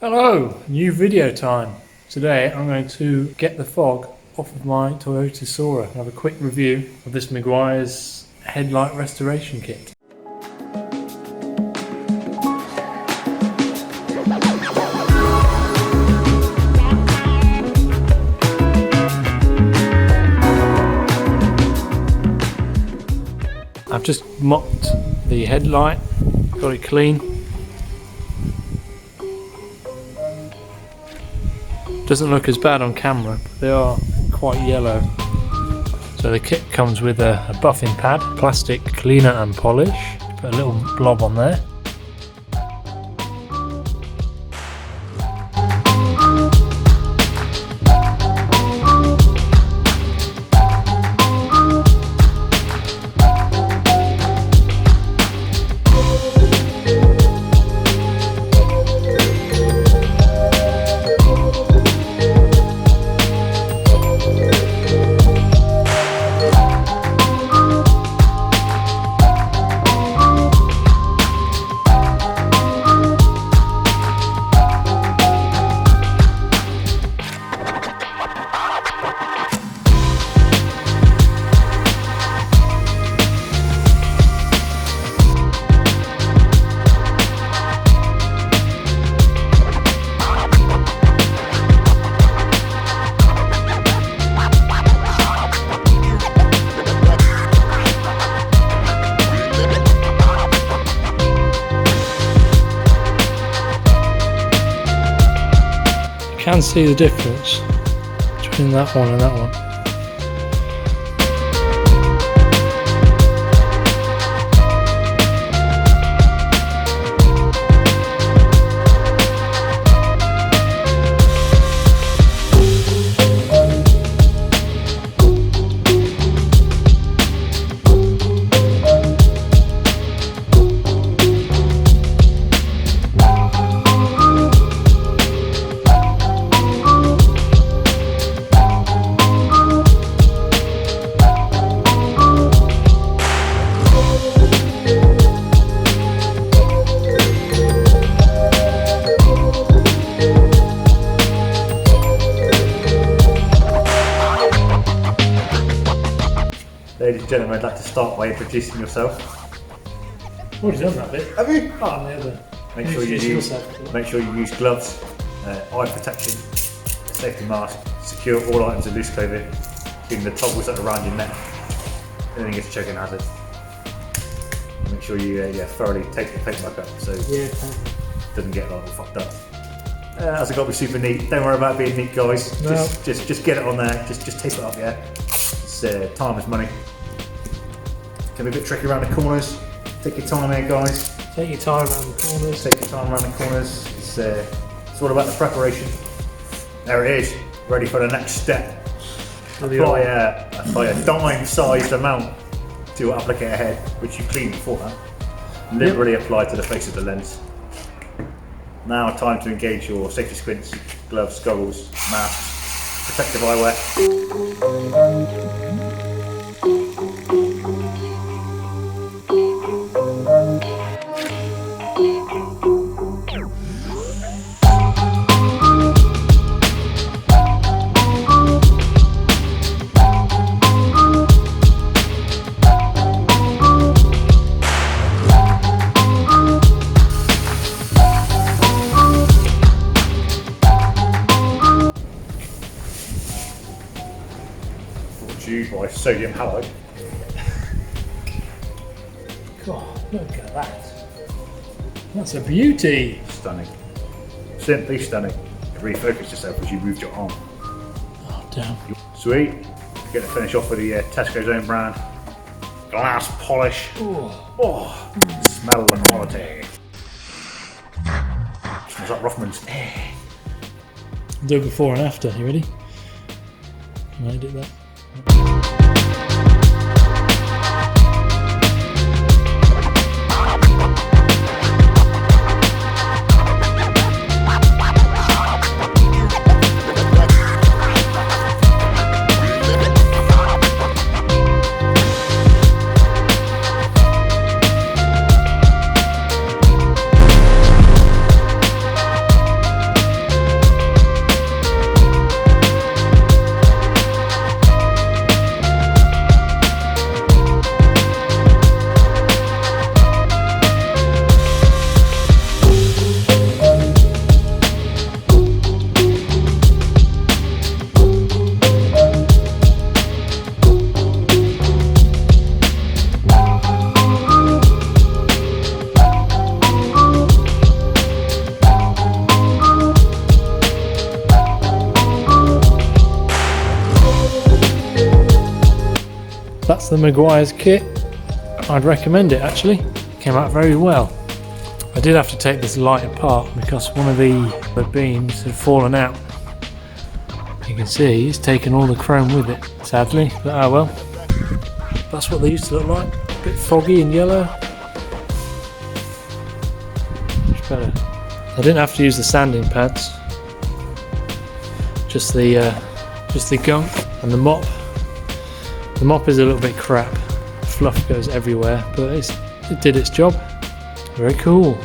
Hello, new video time. Today I'm going to get the fog off of my Toyota Soarer and have a quick review of this Meguiares headlight restoration kit. I've just mopped the headlight, got it clean. Doesn't look as bad on camera, but they are quite yellow. So the kit comes with a buffing pad, plastic cleaner and polish. Put a little blob on there. You can see the difference between that one and that one. Ladies and gentlemen, I'd like to start by introducing yourself. Already done that bit. Have you? Oh, on the other. Make sure you use gloves, eye protection, a safety mask, secure all items of loose clothing, including the toggles that are around your neck. Anything is a choking hazard. Make sure you thoroughly take the paintwork up so it doesn't get all fucked up. Has it got to be super neat? Don't worry about being neat, guys. No. Just get it on there. Just tape it up, yeah. It's time is money. Can be a bit tricky around the corners. Take your time here, guys. Take your time around the corners. Take your time around the corners. It's all about the preparation. There it is, ready for the next step. Apply a dime-sized amount to your applicator head, which you cleaned beforehand. Liberally apply to the face of the lens. Now time to engage your safety squints, gloves, goggles, masks, protective eyewear. By sodium halide. God, look at that. That's a beauty. Stunning. Simply stunning. Refocus yourself as you moved your arm. Oh, damn. Sweet. Get to finish off with the Tesco's own brand. Glass polish. Oh, smell the quality. Smells like Rothmans. I'll do it before and after. You ready? Can I do that? that's the Meguiares kit. I'd recommend it actually. Came out very well. I did have to take this light apart because one of the beams had fallen out. You can see it's taken all the chrome with it, sadly, but oh well. That's what they used to look like. A bit foggy and yellow. Much better. I didn't have to use the sanding pads. Just the gunk and the mop. The mop is a little bit crap. Fluff goes everywhere, but it did its job. Very cool.